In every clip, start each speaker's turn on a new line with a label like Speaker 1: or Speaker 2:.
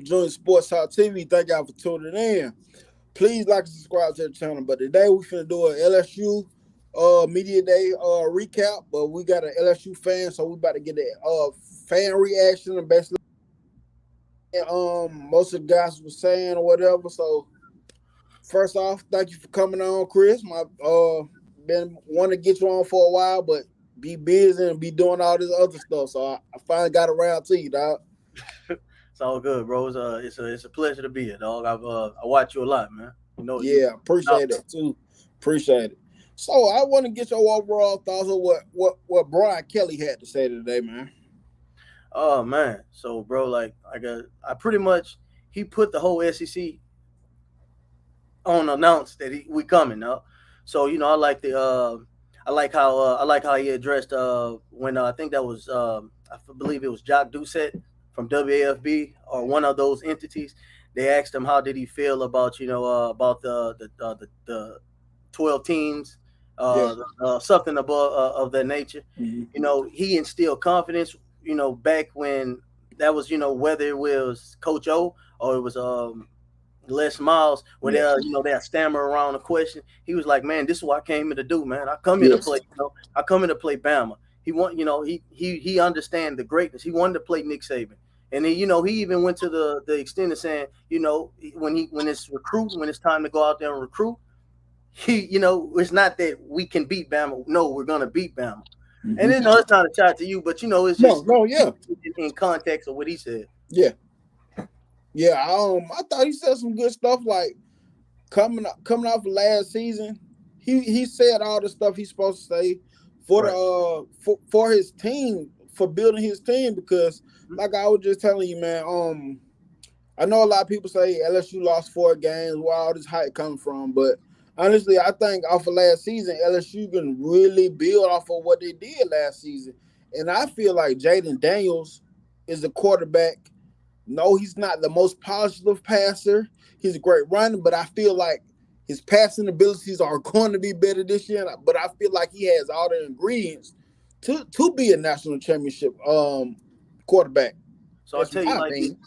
Speaker 1: Junior Sports Talk TV. Thank y'all for tuning in. Please like and subscribe to the channel. But today we finna do an LSU media day recap. But we got an LSU fan, so we about to get a fan reaction and basically most of the guys were saying or whatever. So first off, thank you for coming on, Chris. My been wanting to get you on for a while, but be busy and be doing all this other stuff. So I finally got around to you, dog.
Speaker 2: It's all good, bro. It's a pleasure to be here, dog. I watch you a lot, man. You know you.
Speaker 1: Yeah, appreciate that too. Appreciate it. So I want to get your overall thoughts on what Brian Kelly had to say today, man.
Speaker 2: Oh man. So, bro, I pretty much he put the whole SEC on announced that we coming now. So I like how he addressed when I think that was believe it was Jock Doucette from WAFB or one of those entities. They asked him how did he feel about about the 12 teams,
Speaker 1: Yeah.
Speaker 2: something above of that nature.
Speaker 1: Hmm.
Speaker 2: He instilled confidence. Back when that was whether it was Coach O or it was Les Miles, where
Speaker 1: Yeah.
Speaker 2: they stammer around a question. He was like, "Man, this is what I came here to do, man. I come here to
Speaker 1: Yes.
Speaker 2: play. I come here to play Bama." He understand the greatness. He wanted to play Nick Saban, and he even went to the extent of saying, when it's recruiting, when it's time to go out there and recruit, it's not that we can beat Bama. No, we're gonna beat Bama. And
Speaker 1: Hmm.
Speaker 2: then no, it's not a shot to you, but it's
Speaker 1: No,
Speaker 2: just
Speaker 1: no, yeah,
Speaker 2: in context of what he said.
Speaker 1: yeah, yeah. I thought he said some good stuff like coming off of last season. He said all the stuff he's supposed to say for the
Speaker 2: Right.
Speaker 1: for his team, for building his team, because like I was just telling you, man, I know a lot of people say LSU lost 4 games, where all this hype coming from, but honestly, I think off of last season, LSU can really build off of what they did last season. And I feel like Jaden Daniels is a quarterback. No, he's not the most positive passer. He's a great runner, but I feel like his passing abilities are going to be better this year. But I feel like he has all the ingredients to be a national championship quarterback.
Speaker 2: So
Speaker 1: That's my opinion.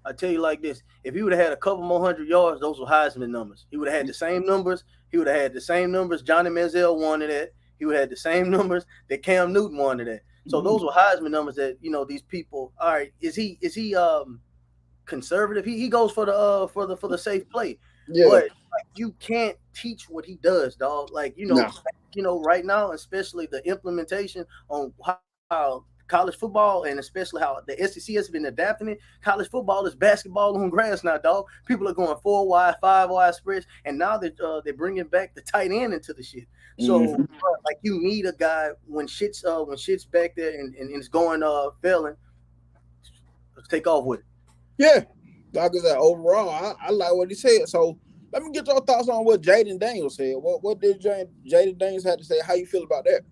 Speaker 2: I tell you like this: if he would have had a couple more 100 yards, those were Heisman numbers. He would have had the same numbers. He would have had the same numbers Johnny Manziel wanted at. He would have had the same numbers that Cam Newton wanted at. So
Speaker 1: Mm-hmm.
Speaker 2: those were Heisman numbers that these people. All right, is he conservative? He goes for the safe play,
Speaker 1: Yeah.
Speaker 2: but like you can't teach what he does, dog. Like
Speaker 1: No.
Speaker 2: right now, especially the implementation on how college football and especially how the SEC has been adapting it. College football is basketball on grass now, dog. People are going 4 wide, 5 wide spreads, and now they're bringing back the tight end into the shit. So,
Speaker 1: Mm-hmm.
Speaker 2: like, you need a guy when shit's back there and it's going failing. Let's take off with it.
Speaker 1: Yeah. Like I said, overall, I like what he said. So let me get your thoughts on what Jaden Daniels said. What did Jaden Daniels have to say? How you feel about that?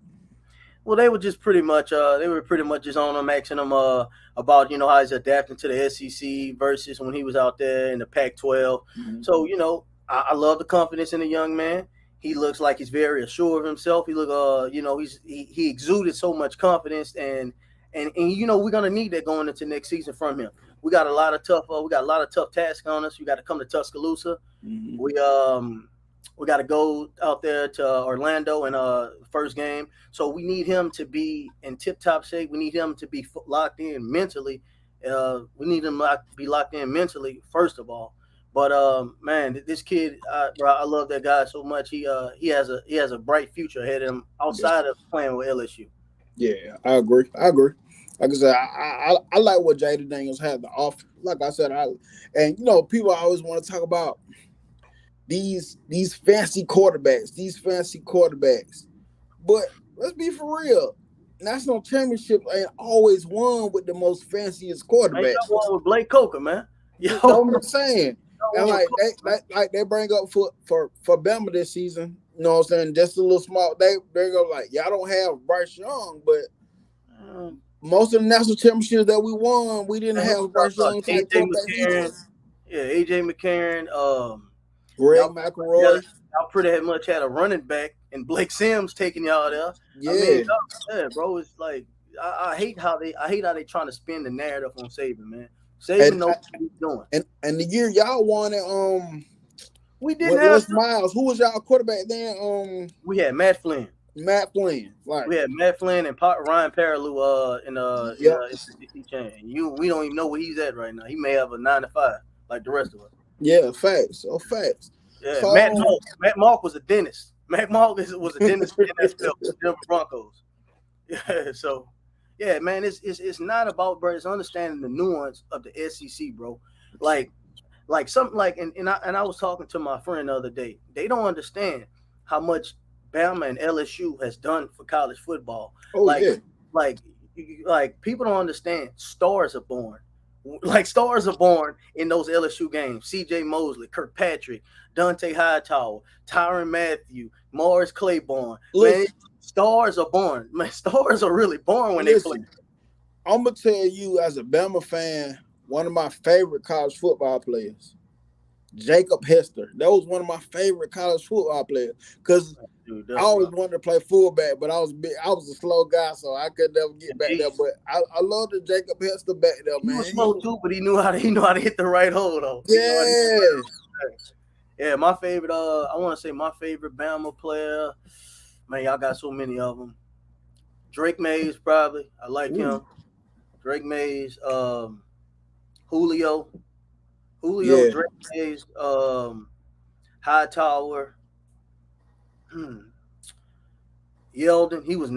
Speaker 2: Well, they were pretty much just on him, asking him about how he's adapting to the SEC versus when he was out there in the Pac-12.
Speaker 1: Mm-hmm.
Speaker 2: So I love the confidence in the young man. He looks like he's very assured of himself. He look he exuded so much confidence, and we're gonna need that going into next season from him. We got a lot of tough tasks on us. We got to come to Tuscaloosa.
Speaker 1: Mm-hmm.
Speaker 2: We got to go out there to Orlando in first game. So we need him to be in tip top shape. We need him to be locked in mentally. We need him to be locked in mentally first of all. But man, this kid, bro, I love that guy so much. He has a bright future ahead of him
Speaker 1: Yes.
Speaker 2: outside of playing with LSU.
Speaker 1: Yeah, I agree. I agree. Like I said, I like what Jaden Daniels had to offer. Like I said, and people always want to talk about these fancy quarterbacks, But let's be for real. National championship ain't always won with the most fanciest
Speaker 2: Man, you
Speaker 1: quarterbacks.
Speaker 2: got one with Blake Coker, man. Yo,
Speaker 1: You
Speaker 2: you
Speaker 1: know what I'm saying?
Speaker 2: got
Speaker 1: And
Speaker 2: one with
Speaker 1: like
Speaker 2: Coker,
Speaker 1: they they bring up for Bama this season. You know what I'm saying? Just a little small. They go like, y'all don't have Bryce Young, but
Speaker 2: man.
Speaker 1: most of the national championships that we won, we didn't
Speaker 2: Man, who
Speaker 1: have
Speaker 2: you talking
Speaker 1: Bryce
Speaker 2: about?
Speaker 1: Young type
Speaker 2: AJ
Speaker 1: quarterbacks either.
Speaker 2: McCarron. Yeah, AJ McCarron.
Speaker 1: Greg
Speaker 2: Y'all pretty much
Speaker 1: McElroy,
Speaker 2: had a running back and Blake Sims taking y'all there. I mean,
Speaker 1: yeah,
Speaker 2: yeah, bro, it's like I hate how they trying to spin the narrative on Saban, man. Saban knows what he's doing.
Speaker 1: And the year y'all won it,
Speaker 2: We didn't
Speaker 1: with
Speaker 2: have.
Speaker 1: Les Miles, who was y'all quarterback then?
Speaker 2: We had Matt Flynn.
Speaker 1: Matt Flynn. Like,
Speaker 2: We had Matt Flynn and Ryan Parallew in
Speaker 1: yep,
Speaker 2: the SEC chain. We don't even know where he's at right now. He may have a 9 to 5 like the rest of us.
Speaker 1: yeah, facts. Oh, facts.
Speaker 2: Yeah,
Speaker 1: So,
Speaker 2: Matt Mark was a dentist. Matt Mark was a dentist in the NFL for the Denver Broncos. Yeah, so yeah, man, it's not about, bro. It's understanding the nuance of the SEC, bro. Like something like and I was talking to my friend the other day. They don't understand how much Bama and LSU has done for college football.
Speaker 1: oh
Speaker 2: Like
Speaker 1: yeah,
Speaker 2: like people don't understand. Stars are born. Like stars are born in those LSU games. C.J. Mosley, Kirkpatrick, Dante Hightower, Tyron Matthew, Morris Claiborne. Man,
Speaker 1: listen,
Speaker 2: stars are born. Man, stars are really born when they play.
Speaker 1: listen. I'm gonna tell you, as a Bama fan, one of my favorite college football players, Jacob Hester. That was one of my favorite college football players because
Speaker 2: Dude,
Speaker 1: I
Speaker 2: that's
Speaker 1: always
Speaker 2: rough.
Speaker 1: wanted to play fullback, but I was a slow guy, so I could never get back there. But I love the Jacob Hester back there,
Speaker 2: He was
Speaker 1: man.
Speaker 2: slow too, but he knew how to hit the right hole though. He knew how to hit the
Speaker 1: Yeah,
Speaker 2: right hole. Yeah, my favorite. I want to say my favorite Bama player. Man, y'all got so many of them. Drake Mays probably. I like
Speaker 1: ooh,
Speaker 2: him. Drake Mays. Julio.
Speaker 1: yeah,
Speaker 2: Drake Mays. Hightower. Hmm. Yeldon. He was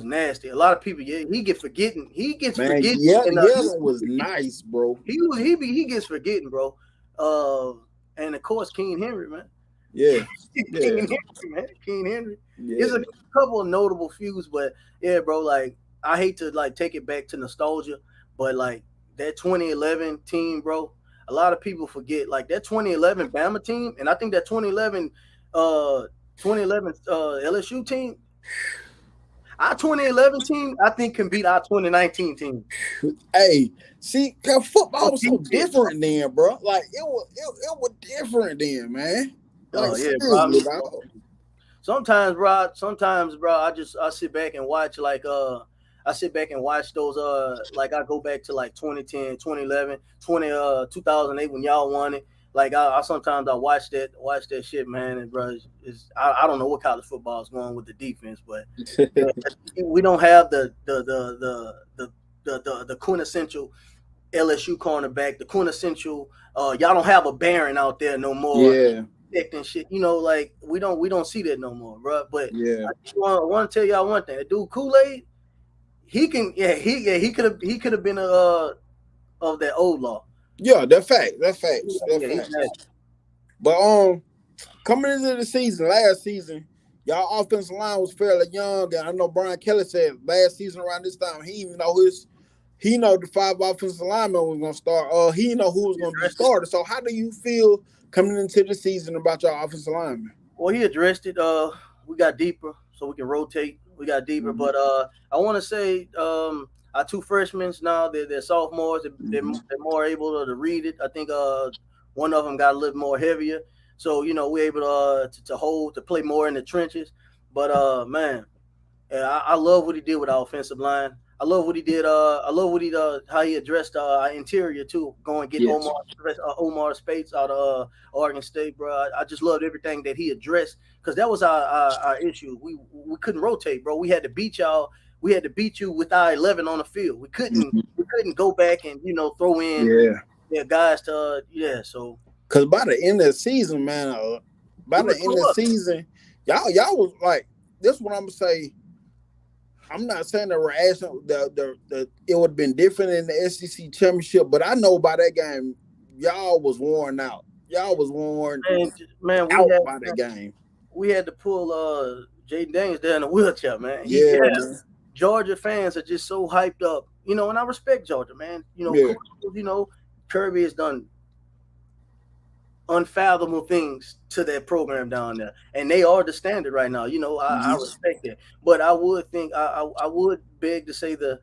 Speaker 2: nasty. A lot of people. Yeah, he gets forgetting. He gets
Speaker 1: man.
Speaker 2: forgetting.
Speaker 1: Yeah,
Speaker 2: And
Speaker 1: Yellen was nice, bro.
Speaker 2: he gets forgetting, bro. Uh, and of course King Henry, man.
Speaker 1: Yeah,
Speaker 2: King
Speaker 1: yeah,
Speaker 2: Henry, man. King Henry. It's
Speaker 1: yeah,
Speaker 2: a couple of notable feuds, but yeah, bro. Like I hate to like take it back to nostalgia, but like that 2011 team, bro. A lot of people forget like that 2011 Bama team, and I think that 2011 LSU team. Our 2011 team, I think, can beat our 2019 team.
Speaker 1: Hey, see, cause
Speaker 2: On
Speaker 1: football was so
Speaker 2: defense, bro.
Speaker 1: different then, bro. Like it was different then, man. Like
Speaker 2: Oh yeah, bro. I
Speaker 1: seriously,
Speaker 2: mean,
Speaker 1: dog.
Speaker 2: sometimes, bro, I sit back and watch I sit back and watch those like I go back to like 2010, 2011, 2008 when y'all won it. Like I sometimes I watch that shit, man, and bro, I don't know what college football is going with the defense, but yeah, we don't have the quintessential LSU cornerback, the quintessential. Y'all don't have a Baron out there no more
Speaker 1: Yeah,
Speaker 2: and shit. Like we don't see that no more, bro. But
Speaker 1: yeah,
Speaker 2: I want to tell y'all one thing. That dude Kool Aid, he can, he could have been of that old law.
Speaker 1: yeah. That fact. That facts. That
Speaker 2: Yeah, he's
Speaker 1: facts.
Speaker 2: nasty.
Speaker 1: But coming into the season, last season, y'all offensive line was fairly young, and I know Brian Kelly said last season around this time he know the 5 offensive linemen was gonna start. He know who was
Speaker 2: He
Speaker 1: gonna be
Speaker 2: addressed it.
Speaker 1: started. So how do you feel coming into the season about your offensive linemen?
Speaker 2: Well, he addressed it. We got deeper, so we can rotate. We got deeper,
Speaker 1: Mm-hmm.
Speaker 2: but I want to say our two freshmen now they're sophomores.
Speaker 1: Mm-hmm.
Speaker 2: They're more able to read it. I think one of them got a little more heavier, so we're able to hold to play more in the trenches. But man, yeah, I love what he did with our offensive line. I love what he did. I love what he how he addressed our interior too. Going get
Speaker 1: Yes.
Speaker 2: Omar Spates out of Oregon State, bro. I just loved everything that he addressed because that was our issue. We couldn't rotate, bro. We had to beat y'all. We had to beat you with our 11 on the field.
Speaker 1: Mm-hmm.
Speaker 2: We couldn't go back and throw in
Speaker 1: Yeah.
Speaker 2: guys to yeah. So
Speaker 1: Because by the end of the season, man, by
Speaker 2: we
Speaker 1: the
Speaker 2: would
Speaker 1: end
Speaker 2: pull
Speaker 1: of the
Speaker 2: up.
Speaker 1: season, y'all was like, this is what I'm gonna say. I'm not saying the reaction the it would have been different in the SEC championship, but I know by that game, y'all was worn out. Y'all was worn
Speaker 2: Man,
Speaker 1: out by that game.
Speaker 2: we had to pull Jaden Daniels down in a wheelchair, man.
Speaker 1: Yeah, man.
Speaker 2: Georgia fans are just so hyped up, and I respect Georgia, man.
Speaker 1: Yeah.
Speaker 2: Kirby has done unfathomable things to that program down there, and they are the standard right now. I
Speaker 1: Mm-hmm.
Speaker 2: respect that, but I would think I would beg to say that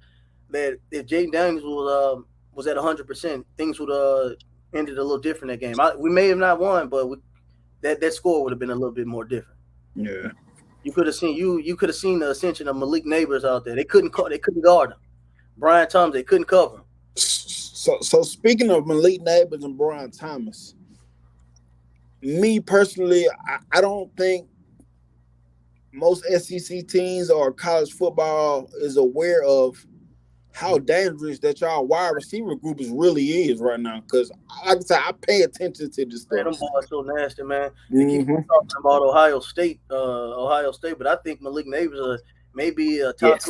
Speaker 2: if Jaden Daniels was at 100%, things would ended a little different that game. We may have not won, but that score would have been a little bit more different.
Speaker 1: Yeah.
Speaker 2: You could have seen the ascension of Malik Neighbors out there. They couldn't guard him. Brian Thomas, they couldn't cover him.
Speaker 1: So speaking of Malik Neighbors and Brian Thomas, me personally, I don't think most SEC teams or college football is aware of how dangerous that y'all wide receiver group is really is right now. Because like I said, I pay attention to this
Speaker 2: Man,
Speaker 1: stuff.
Speaker 2: them boys so nasty, man. They keep
Speaker 1: Hmm.
Speaker 2: talking about Ohio State, but I think Malik Neighbors maybe a
Speaker 1: Yes.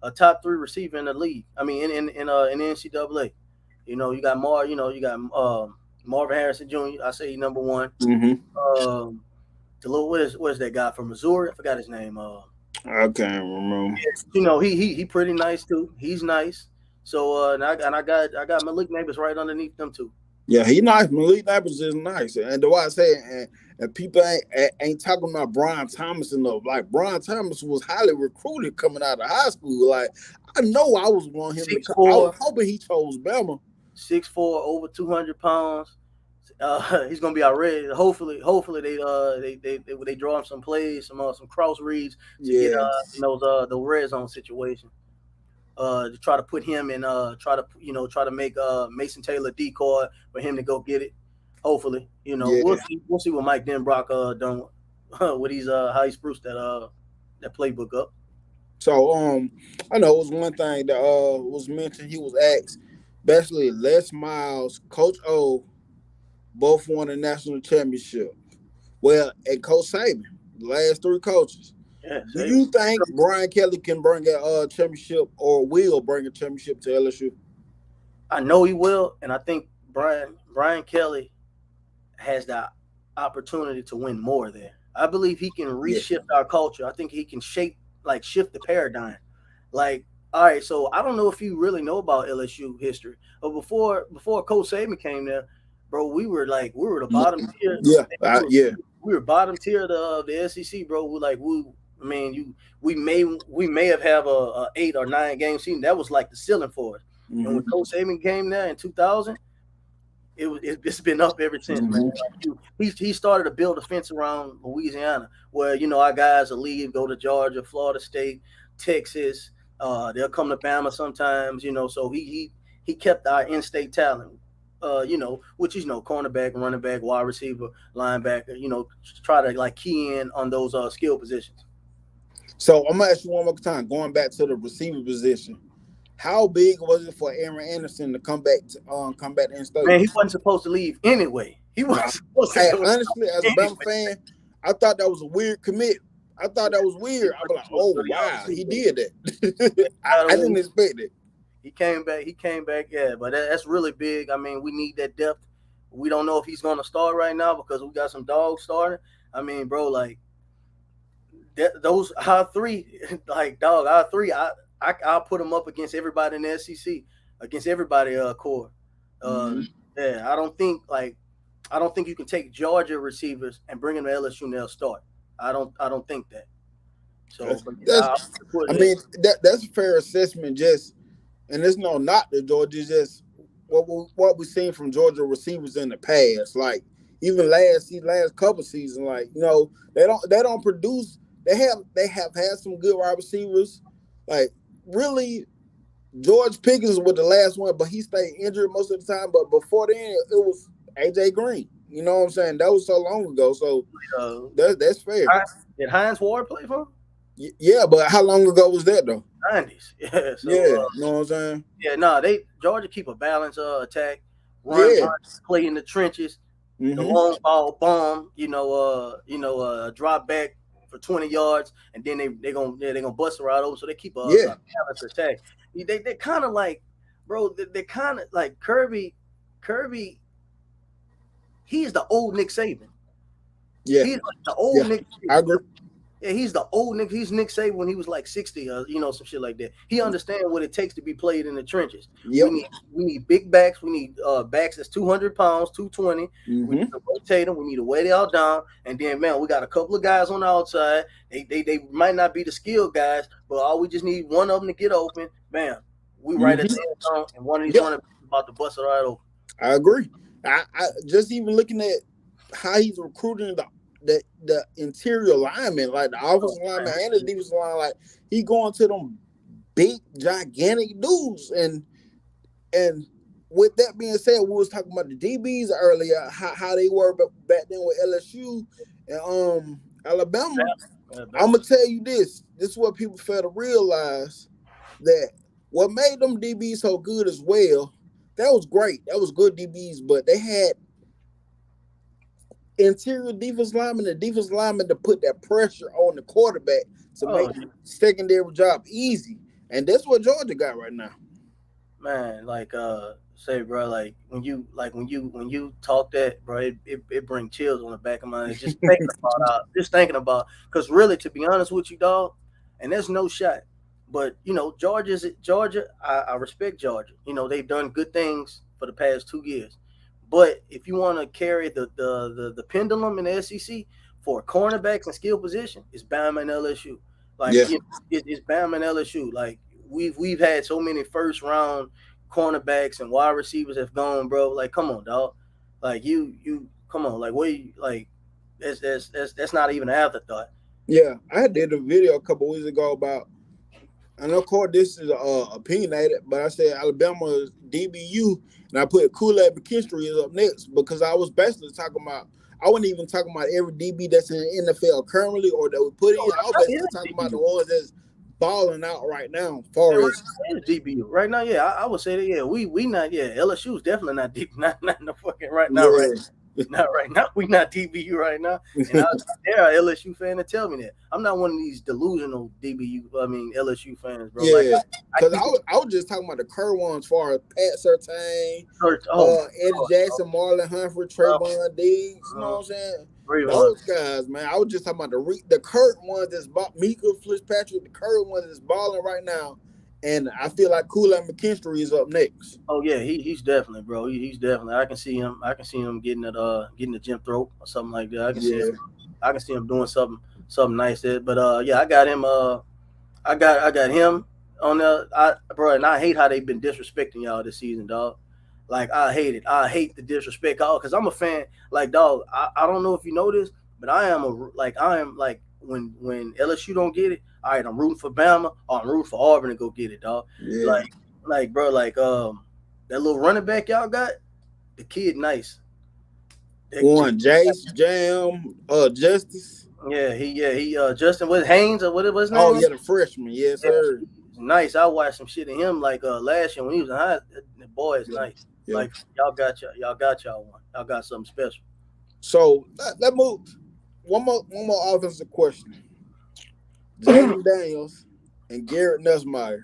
Speaker 2: a top three receiver in the league. I mean, in the NCAA. You got Marvin Harrison Jr. I say he number one.
Speaker 1: Hmm.
Speaker 2: Um, the little what is that guy from Missouri? I forgot his name.
Speaker 1: I can't remember.
Speaker 2: He pretty nice too. He's nice. So I got Malik Neighbors right underneath them too.
Speaker 1: Yeah, he nice. Malik Neighbors is nice, and the way I say it, and people ain't talking about Brian Thomas enough. Like Brian Thomas was highly recruited coming out of high school. Like I know I was wanting him to.
Speaker 2: Six
Speaker 1: I was
Speaker 2: four,
Speaker 1: hoping he chose Bama.
Speaker 2: 6'4", over 200 pounds. He's gonna be out ready. Hopefully they draw him some plays, some cross reads to get
Speaker 1: Yeah.
Speaker 2: in those the red zone situation. To try to put him in, try to make Mason Taylor decoy for him to go get it. Hopefully,
Speaker 1: Yeah.
Speaker 2: we'll see what Mike Denbrock done what he's how he spruced that playbook up.
Speaker 1: So I know it was one thing that was mentioned. He was asked, basically Les Miles, Coach O, both won a national championship. Well, and Coach Saban, the last three coaches.
Speaker 2: Yeah,
Speaker 1: Do
Speaker 2: save.
Speaker 1: you think Brian Kelly can bring a championship or will bring a championship to LSU?
Speaker 2: I know he will, and I think Brian Kelly has the opportunity to win more there. I believe he can
Speaker 1: Yeah.
Speaker 2: reshift our culture. I think he can shift the paradigm. Like, all right, so I don't know if you really know about LSU history, but before Coach Saban came there, bro, we were the bottom tier.
Speaker 1: Yeah. Yeah.
Speaker 2: We were bottom tier of the SEC, bro. I mean, we may have a 8 or 9 game season. That was like the ceiling for us. And when
Speaker 1: Hmm.
Speaker 2: Coach Saban came there in 2000, it's been up ever since, man.
Speaker 1: Hmm.
Speaker 2: Like he started to build a fence around Louisiana, where our guys will leave, go to Georgia, Florida State, Texas. They'll come to Bama sometimes, So he kept our in-state talent, which is cornerback, running back, wide receiver, linebacker. Try to like key in on those skill positions.
Speaker 1: So I'm gonna ask you one more time, going back to the receiver position. How big was it for Aaron Anderson to come back to in-state?
Speaker 2: Man, he wasn't supposed to leave anyway. He
Speaker 1: Nah,
Speaker 2: wasn't supposed to go
Speaker 1: honestly, as a Bama
Speaker 2: anyway.
Speaker 1: fan, I thought that was a weird commit. I thought that was weird. I was like, oh wow, he did that. I didn't expect it.
Speaker 2: He came back. He came back. Yeah, but that's really big. I mean, we need that depth. We don't know if he's going to start right now because we got some dogs starting. I mean, bro, like those our three, like dog, our three. I'll put them up against everybody in the SEC, against everybody core. Uh,
Speaker 1: Mm-hmm.
Speaker 2: yeah, I don't think you can take Georgia receivers and bring them to LSU and they'll start. I don't think that. So, but yeah,
Speaker 1: That's,
Speaker 2: I'll put
Speaker 1: I
Speaker 2: it.
Speaker 1: mean, that's a fair assessment. Just and it's no not the Georgia, just what we've seen from Georgia receivers in the past. Like even last couple seasons, like they don't produce. They have had some good wide receivers. Like really, George Pickens was the last one, but he stayed injured most of the time. But before then, it was AJ Green. You know what I'm saying? That was so long ago. So
Speaker 2: Uh,
Speaker 1: that's fair.
Speaker 2: did Hines Ward play for him?
Speaker 1: Yeah, but how long ago was that though?
Speaker 2: 90s. Yeah. So
Speaker 1: Yeah, you know what I'm saying?
Speaker 2: yeah, no, they Georgia keep a balance attack,
Speaker 1: Yeah.
Speaker 2: run, play in the trenches, the
Speaker 1: Mm-hmm.
Speaker 2: long ball bomb, drop back for 20 yards, and then they gonna bust it right over. So they keep
Speaker 1: Yeah.
Speaker 2: a balanced attack. They kind of like, bro, they kind of like Kirby. Kirby, he's the old Nick Saban.
Speaker 1: Yeah.
Speaker 2: He's like the old
Speaker 1: Yeah.
Speaker 2: Nick
Speaker 1: I
Speaker 2: Saban.
Speaker 1: agree.
Speaker 2: Yeah, he's the old Nick. He's Nick Saban when he was like 60, some shit like that. He understands what it takes to be played in the trenches.
Speaker 1: Yep.
Speaker 2: We need big backs. We need backs that's 200 pounds, 220. We
Speaker 1: Mm-hmm.
Speaker 2: need to rotate them. We need to weigh it all down. And then, man, we got a couple of guys on the outside. They might not be the skilled guys, but all we just need one of them to get open. Bam, we right at
Speaker 1: Mm-hmm.
Speaker 2: the end zone, and one of these
Speaker 1: Yep.
Speaker 2: running backs is about to bust it right open.
Speaker 1: I agree. I just even looking at how he's recruiting the interior linemen, like the
Speaker 2: Oh,
Speaker 1: offensive lineman and the defensive line, like he going to them big gigantic dudes and with that being said, we was talking about the DBs earlier, how they were back then with LSU and Alabama. I'm gonna tell you this. This is what people fail to realize that what made them DBs so good as well. That was great. That was good DBs, but they had interior defense linemen and defense linemen to put that pressure on the quarterback to make
Speaker 2: Oh
Speaker 1: secondary job easy. And that's what Georgia got right now.
Speaker 2: man, like say, bro, like when you talk that, bro, it brings chills on the back of my head. Just thinking about, because really, to be honest with you, dog, and there's no shot, but Georgia. I respect Georgia. They've done good things for the past 2 years, but if you want to carry the pendulum in the SEC for cornerbacks and skill position, it's Bama and LSU. Like
Speaker 1: Yeah.
Speaker 2: it's Bama and LSU. Like we've had so many first round cornerbacks and wide receivers have gone, bro. Like, come on, dog. Like you come on. Like what? Like that's not even an afterthought.
Speaker 1: Yeah. I did a video a couple weeks ago about, and of course this is opinionated, but I said Alabama DBU, and I put Kool-Aid McKinstry is up next because I was basically talking about. I wasn't even talking about every DB that's in the NFL currently or that we put in. I was basically talking about the ones that's balling out right now. Far as
Speaker 2: DBU right now, yeah, I would say that. Yeah, we not. Yeah, LSU is definitely not deep. Not no fucking right now. Right,
Speaker 1: yeah.
Speaker 2: not right now. We not DBU right now. And there are LSU fan to tell me that. I'm not one of these delusional LSU fans, bro. Like
Speaker 1: Yeah, because I was just talking about the current ones, as far as Pat Surtain, Eddie Jackson, Marlon Humphrey, Trayvon Diggs. You know what I'm saying? Those guys, man. I was just talking about the current ones that's Mika Fitzpatrick, the current ones that's balling right now, and I feel like Kool-Aid McKinstry is up next.
Speaker 2: Oh yeah, he's definitely, bro. He's definitely. I can see him. I can see him getting the gym throat or something like that. I can see him doing something nice there. But yeah, I got him. I got him on bro, and I hate how they've been disrespecting y'all this season, dog. Like I hate it. I hate the disrespect, all because I'm a fan. Like, dog, I don't know if you know this, but I am like when LSU don't get it, all right, I'm rooting for Bama or I'm rooting for Auburn to go get it, dog.
Speaker 1: Yeah.
Speaker 2: Like bro, that little running back y'all got, the kid nice.
Speaker 1: One Jace Jam, Justice.
Speaker 2: He Justin was Haynes or whatever his name.
Speaker 1: Oh yeah, the freshman, yes sir.
Speaker 2: Nice. I watched some shit of him like last year when he was in high. The boy is nice. Yeah. Like y'all got one. Y'all got something special.
Speaker 1: So that move. One more offensive question. Jaden Daniels and Garrett Nussmeier.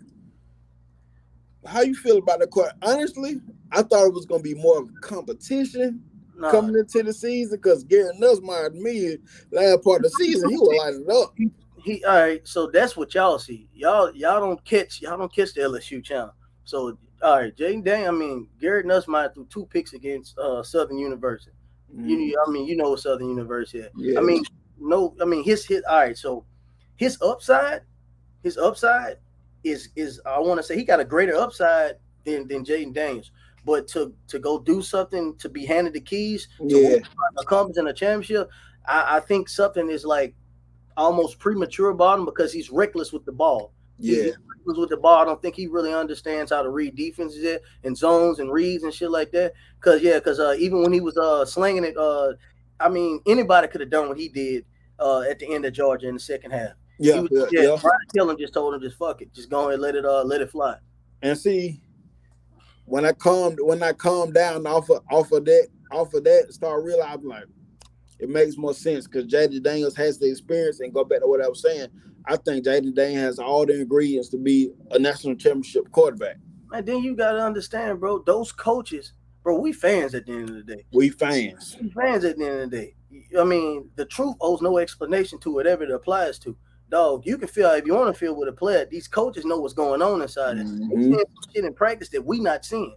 Speaker 1: How you feel about the court? Honestly, I thought it was gonna be more of a competition coming into the season because Garrett Nussmeier, to me, last part of the season, he was lighting it up.
Speaker 2: He all right, so that's what y'all see. Y'all don't catch the LSU channel. So all right, Garrett Nussmeier threw 2 picks against Southern University. You know Southern University.
Speaker 1: Yeah.
Speaker 2: His all right. So his upside is I want to say he got a greater upside than Jaden Daniels. But to go do something, to be handed the keys to accomplish in a championship, I think something is like almost premature about him because he's reckless with the ball.
Speaker 1: Yeah.
Speaker 2: He's reckless with the ball. I don't think he really understands how to read defenses yet and zones and reads and shit like that. Because even when he was slinging it, anybody could have done what he did at the end of Georgia in the second half.
Speaker 1: Yeah.
Speaker 2: Brian Killen just told him, just fuck it, just go and let it fly.
Speaker 1: And see, when I calmed down off of that, start realizing like it makes more sense because Jaden Daniels has the experience. And go back to what I was saying, I think Jaden Daniels has all the ingredients to be a national championship quarterback.
Speaker 2: And then you gotta understand, bro, those coaches, bro, we fans at the end of the day.
Speaker 1: We fans
Speaker 2: at the end of the day. The truth owes no explanation to whatever it applies to. Dog, you can feel if you want to feel with a player. These coaches know what's going on inside it. They see shit in practice that we not seeing.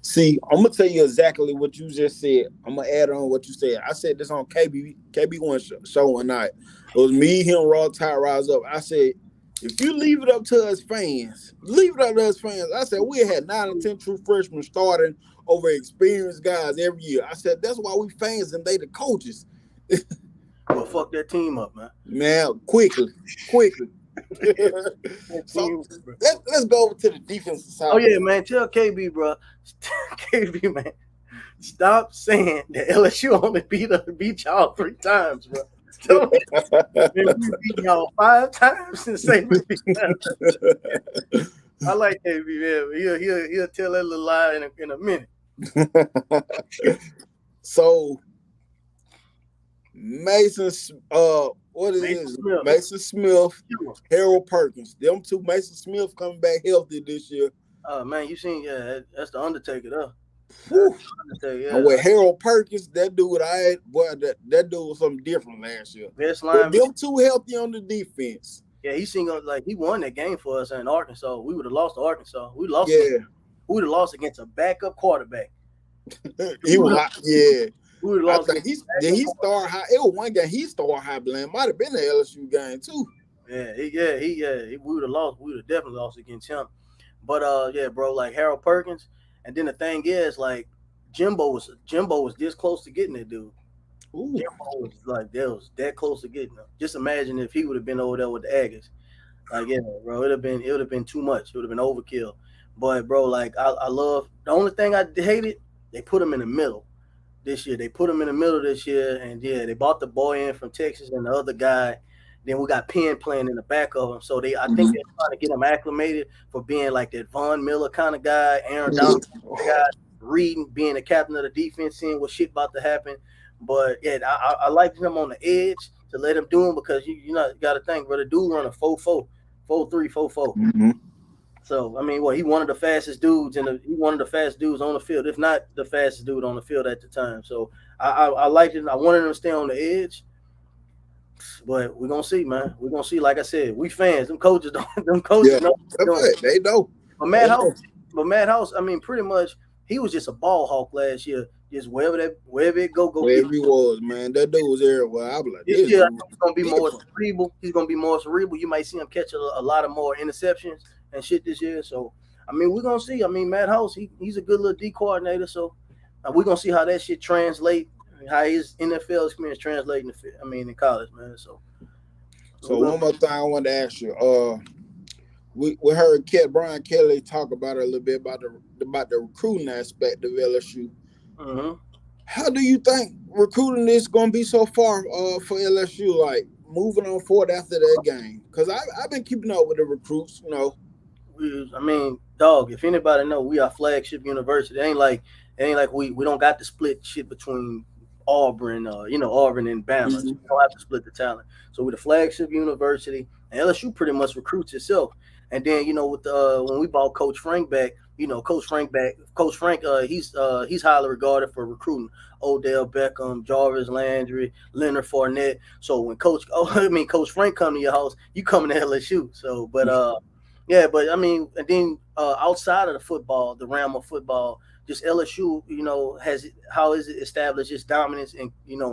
Speaker 1: See, I'm gonna tell you exactly what you just said. I'm gonna add on what you said. I said this on KB1 show one night. It was me, him, Raw, Ty, Rise Up. I said, if you leave it up to us fans, I said we had 9 or 10 true freshmen starting over experienced guys every year. I said that's why we fans and they the coaches.
Speaker 2: Well, fuck that team up, man.
Speaker 1: Man, quickly. So let's go over to the defensive
Speaker 2: Oh
Speaker 1: side of
Speaker 2: yeah,
Speaker 1: it.
Speaker 2: man. Tell KB, bro. KB, man. Stop saying that LSU only beat y'all 3 times, bro. Tell them, man, we beat y'all 5 times and say we beat them. I like KB, man. He'll tell that little lie in a minute.
Speaker 1: So Mason, what it
Speaker 2: Mason
Speaker 1: is?
Speaker 2: Smith.
Speaker 1: Mason Smith, Harold Perkins. Them two, Mason Smith coming back healthy this year.
Speaker 2: Oh man, you seen that's the Undertaker though. That's
Speaker 1: Whew.
Speaker 2: the Undertaker,
Speaker 1: And
Speaker 2: yeah.
Speaker 1: with Harold Perkins, that dude, that dude was something different last year.
Speaker 2: Best
Speaker 1: But
Speaker 2: lineman.
Speaker 1: them two healthy on the defense.
Speaker 2: Yeah, he seen like he won that game for us in Arkansas. We would have lost to Arkansas. We lost against,
Speaker 1: Yeah,
Speaker 2: we would have lost against a backup quarterback.
Speaker 1: he was hot. Yeah,
Speaker 2: We would have
Speaker 1: I
Speaker 2: lost
Speaker 1: think
Speaker 2: against
Speaker 1: he start high. It was one game he started high. Blame might have been the LSU game too.
Speaker 2: we would have lost. We would have definitely lost against him. But yeah, bro, like Harold Perkins, and then the thing is, like Jimbo was this close to getting that dude.
Speaker 1: Ooh.
Speaker 2: Jimbo was like that close to getting him. Just imagine if he would have been over there with the Aggies. Like yeah, bro, it would have been too much. It would have been overkill. But bro, like I love the only thing I hated, they put him in the middle this year. They put him in the middle this year, and yeah, they bought the boy in from Texas and the other guy. Then we got Penn playing in the back of him, so I think
Speaker 1: Mhm.
Speaker 2: they're trying to get him acclimated for being like that Von Miller kind of guy, Aaron Donald guy, reading, being the captain of the defense, seeing what shit about to happen. But yeah, I liked him on the edge to let him do him because you got to think, bro, the dude run a 4.4, 4.3, 4.4.
Speaker 1: Mhm.
Speaker 2: So I mean, he one of the fastest dudes he one of the fastest dudes on the field, if not the fastest dude on the field at the time. So I liked it. I wanted him to stay on the edge, but we're gonna see, man. We're gonna see. Like I said, we fans. Them coaches don't. Them coaches
Speaker 1: Yeah,
Speaker 2: know what they're doing.
Speaker 1: they know.
Speaker 2: But
Speaker 1: They
Speaker 2: Matt House,
Speaker 1: know.
Speaker 2: I mean, pretty much he was just a ball hawk last year. Just wherever it go get.
Speaker 1: Wherever he was, man, that dude was everywhere. I was like,
Speaker 2: This
Speaker 1: this
Speaker 2: year, I
Speaker 1: dude
Speaker 2: think he's gonna be more
Speaker 1: different.
Speaker 2: cerebral. He's gonna be more cerebral. You might see him catch a lot of more interceptions and shit this year. So, I mean, we're gonna see. I mean, Matt House, he's a good little D coordinator. So, we're gonna see how that shit translate, how his NFL experience translating in college, man. So,
Speaker 1: So
Speaker 2: we're gonna.
Speaker 1: one more thing I want to ask you. We heard Brian Kelly talk about it a little bit about the recruiting aspect of LSU.
Speaker 2: Mm-hmm.
Speaker 1: How do you think recruiting is going to be so far for LSU? Like moving on forward after that game, because I've been keeping up with the recruits.
Speaker 2: I mean, dog. If anybody know, we are flagship university. It ain't like we don't got to split shit between Auburn, Auburn and Bama. So
Speaker 1: Mhm.
Speaker 2: we don't have to split the talent. So we're the flagship university, and LSU pretty much recruits itself. And then with when we bought Coach Frank back, Coach Frank, he's highly regarded for recruiting Odell Beckham, Jarvis Landry, Leonard Fournette. So when Coach Frank come to your house, you coming to LSU. So, but yeah, but I mean, and then outside of the football, the realm of football, just LSU, has how is it established its dominance in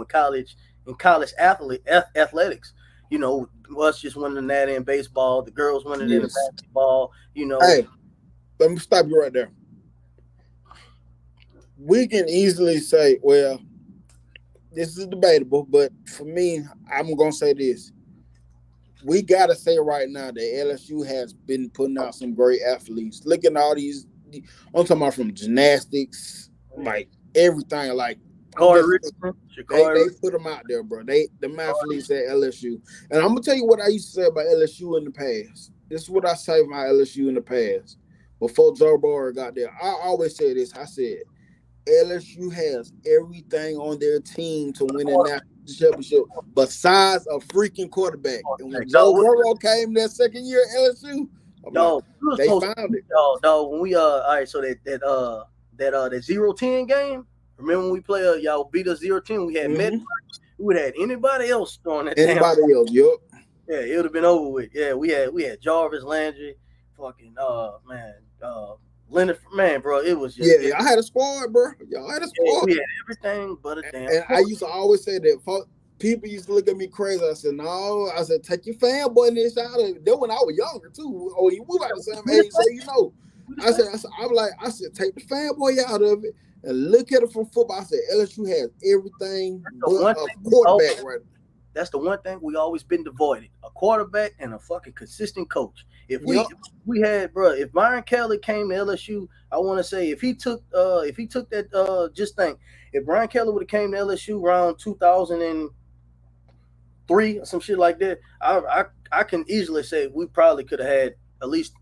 Speaker 2: college athletics. Us just winning the natty in baseball, the girls winning it in
Speaker 1: Yes.
Speaker 2: basketball.
Speaker 1: Hey, let me stop you right there. We can easily say, well, this is debatable, but for me, I'm gonna say this. We gotta say right now that LSU has been putting out some great athletes. Look at all these. I'm talking about from gymnastics, like everything. Like I'm
Speaker 2: Corey
Speaker 1: just
Speaker 2: Richardson,
Speaker 1: they
Speaker 2: Shakari,
Speaker 1: put them out there, bro. The athletes at LSU, and I'm gonna tell you what I used to say about LSU in the past. This is what I say about LSU in the past. Before Joe Burrow got there, I always say this. I said LSU has everything on their team to win a national championship besides a freaking quarterback. And when Joe
Speaker 2: dog,
Speaker 1: Burrow came that second year at LSU, I'm like,
Speaker 2: dog, we was
Speaker 1: they
Speaker 2: supposed
Speaker 1: found it.
Speaker 2: dog, when we all right, so that 0-10 game. Remember when we play y'all beat us 0-10? We had met.
Speaker 1: Mm-hmm.
Speaker 2: We would have had anybody else throwing that damn.
Speaker 1: Anybody else? Yup.
Speaker 2: Yeah, it would have been over with. Yeah, we had Jarvis Landry, fucking man, Leonard, man, bro. It was just
Speaker 1: Yeah, y'all had a squad, bro. Y'all had a squad.
Speaker 2: we had everything but a damn.
Speaker 1: And I used to always say that people used to look at me crazy. I said, no. I said, take your fanboyness out of it. Then when I was younger, too. Oh, we about the same age, so you know. I said, take the fanboy out of it and look at it from football. I said, LSU has everything but
Speaker 2: One
Speaker 1: a
Speaker 2: thing
Speaker 1: quarterback right.
Speaker 2: That's the one thing we always been devoided: a quarterback and a fucking consistent coach.
Speaker 1: Yep.
Speaker 2: If we had, bro, if Brian Kelly came to LSU, I want to say if he took that just think if Brian Kelly would have came to LSU around 2003 or some shit like that, I can easily say we probably could have had at least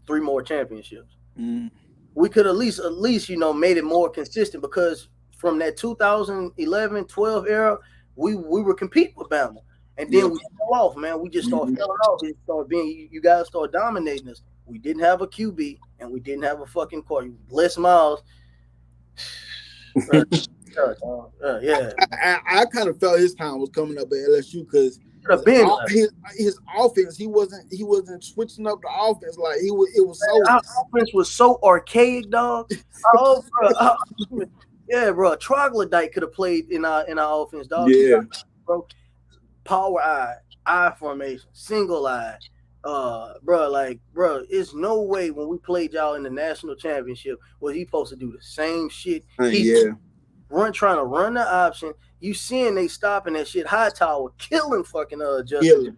Speaker 2: three more championships.
Speaker 1: Mm.
Speaker 2: We could at least made it more consistent because from that 2011 12 era, we were competing with Bama, and then
Speaker 1: Yep.
Speaker 2: we fell off, man. We just started
Speaker 1: Mm-hmm.
Speaker 2: falling off. It started being you guys started dominating us. We didn't have a QB and we didn't have a fucking quarter. Les Miles, uh, yeah,
Speaker 1: I kind of felt his time was coming up at LSU because
Speaker 2: should have been left.
Speaker 1: his offense he wasn't switching up the offense like he was. It was so
Speaker 2: Our offense was so archaic, dog. Oh, bro, yeah, bro. Troglodyte could have played in our offense, dog.
Speaker 1: yeah.
Speaker 2: Bro. Power eye formation, single eye. Bro, it's no way when we played y'all in the national championship was he supposed to do the same shit. He
Speaker 1: Yeah.
Speaker 2: trying to run the option. You seeing they stopping that shit. Hightower killing fucking Justin.
Speaker 1: Yeah.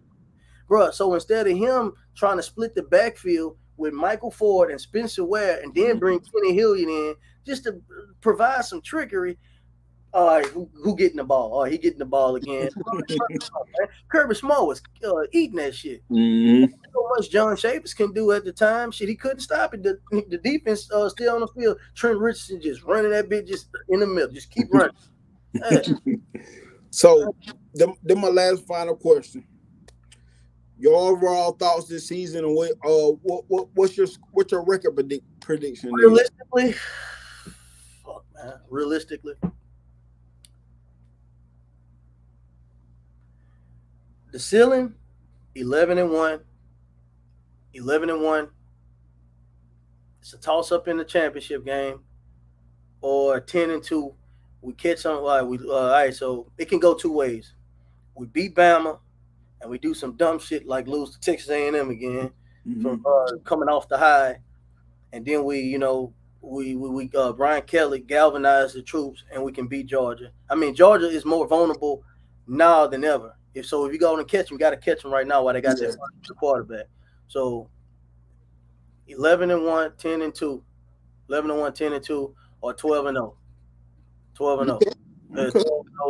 Speaker 2: Bro, so instead of him trying to split the backfield with Michael Ford and Spencer Ware and then bring Kenny Hilliard in just to provide some trickery. All right, who getting the ball? All right, he getting the ball again. Kirby Smart was eating that shit.
Speaker 1: Mm-hmm.
Speaker 2: So much John Chapis can do at the time. Shit, he couldn't stop it. The defense still on the field. Trent Richardson just running that bitch just in the middle. Just keep running.
Speaker 1: So, then my last final question. Your overall thoughts this season, and what's your record prediction?
Speaker 2: Realistically, fuck man. Realistically, the ceiling, 11-1, 11-1. It's a toss up in the championship game, or 10-2. We catch on. All right. So it can go two ways. We beat Bama, and we do some dumb shit like lose to Texas A&M again from coming off the high, and then we Brian Kelly galvanized the troops, and we can beat Georgia. I mean, Georgia is more vulnerable now than ever. If you go and catch them, you got to catch them right now while they got their quarterback. So 11-1, 10-2, 11-1, 10-2, or 12-0, 12-0.
Speaker 1: Okay.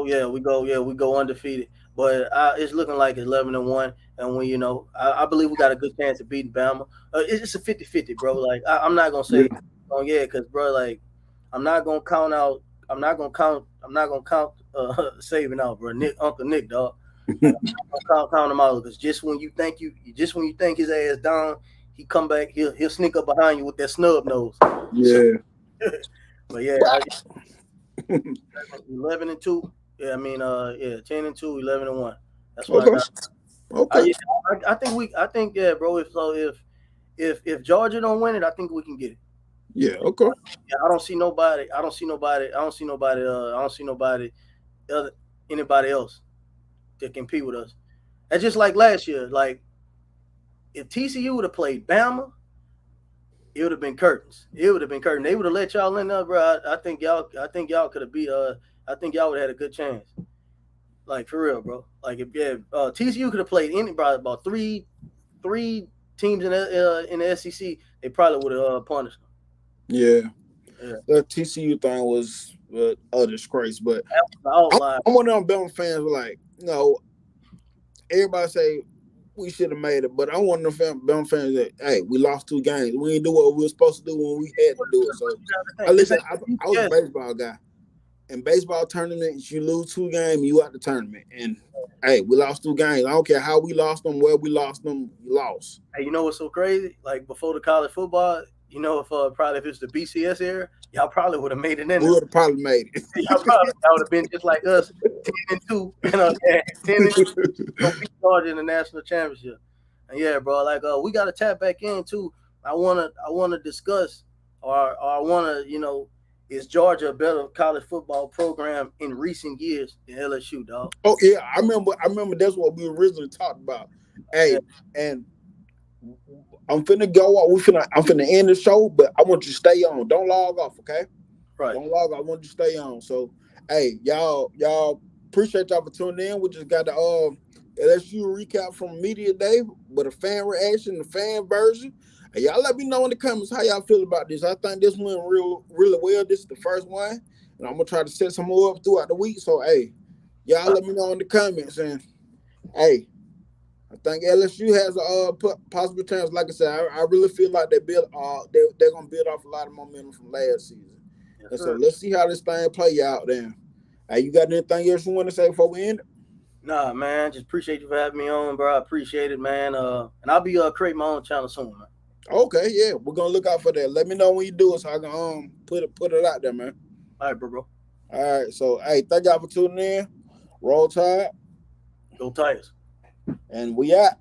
Speaker 2: Yeah, we go undefeated. But it's looking like 11-1, and I believe we got a good chance of beating Bama. It's a 50-50, bro. Like I'm not gonna say, because bro, like I'm not gonna count out. I'm not gonna count saving out, bro. Uncle Nick, dog. Like, I'm not gonna count him out because just when you think his ass down, he come back. He'll sneak up behind you with that snub nose.
Speaker 1: Yeah.
Speaker 2: But yeah, 11-2. Yeah, I mean, 10-2, 11-1. That's what I got.
Speaker 1: Okay.
Speaker 2: I think, yeah, bro. If Georgia don't win it, I think we can get it.
Speaker 1: Yeah. Okay.
Speaker 2: Yeah, I don't see nobody. Anybody else to compete with us. That's just like last year. Like if TCU would have played Bama, it would have been curtains. They would have let y'all in there, bro. I think y'all could have beat. I think y'all would have had a good chance. Like for real, bro. Like if TCU could have played anybody about three teams in the SEC, they probably would have punished them.
Speaker 1: Yeah. The TCU thing was a disgrace, but I'm one of them Bama fans who like, everybody say we should have made it, but I'm one of them Bama fans that, hey, we lost 2 games. We didn't do what we were supposed to do when we had to do it. So I was a baseball guy. In baseball tournaments, you lose 2 games, you out the tournament. And hey, we lost 2 games. I don't care how we lost them, where we lost them, you lost.
Speaker 2: Hey, you know what's so crazy? Like before the college football, if it's the BCS era, y'all probably would have made it in.
Speaker 1: We would have probably made it.
Speaker 2: Y'all would have been just like us, 10-2, 10-2, beat Georgia in the national championship. And yeah, bro, like we got to tap back in too. I wanna discuss, or I wanna, is Georgia a better college football program in recent years than LSU, dog?
Speaker 1: Oh yeah, I remember that's what we originally talked about. Hey, and I'm finna go off. I'm finna end the show, but I want you to stay on. Don't log off, okay?
Speaker 2: Right.
Speaker 1: Don't log off. I want you to stay on. So, hey, y'all appreciate y'all for tuning in. We just got the LSU recap from Media Day with a fan reaction, the fan version. And y'all let me know in the comments how y'all feel about this. I think this went really well. This is the first one. And I'm gonna try to set some more up throughout the week. So hey, y'all let me know in the comments. And hey, I think LSU has a possible chance. Like I said, I really feel like they're gonna build off a lot of momentum from last season.
Speaker 2: Yes,
Speaker 1: And so
Speaker 2: sir.
Speaker 1: let's see how this thing play out. Then, hey, you got anything else you want to say before we end?
Speaker 2: Nah, man, just appreciate you for having me on, bro. I appreciate it, man. And I'll be creating my own channel soon, man.
Speaker 1: Okay, yeah, we're gonna look out for that. Let me know when you do it so I can put it out there, man.
Speaker 2: All right, bro.
Speaker 1: All right, so hey, thank y'all for tuning in. Roll Tide,
Speaker 2: Go Tigers.
Speaker 1: and we out.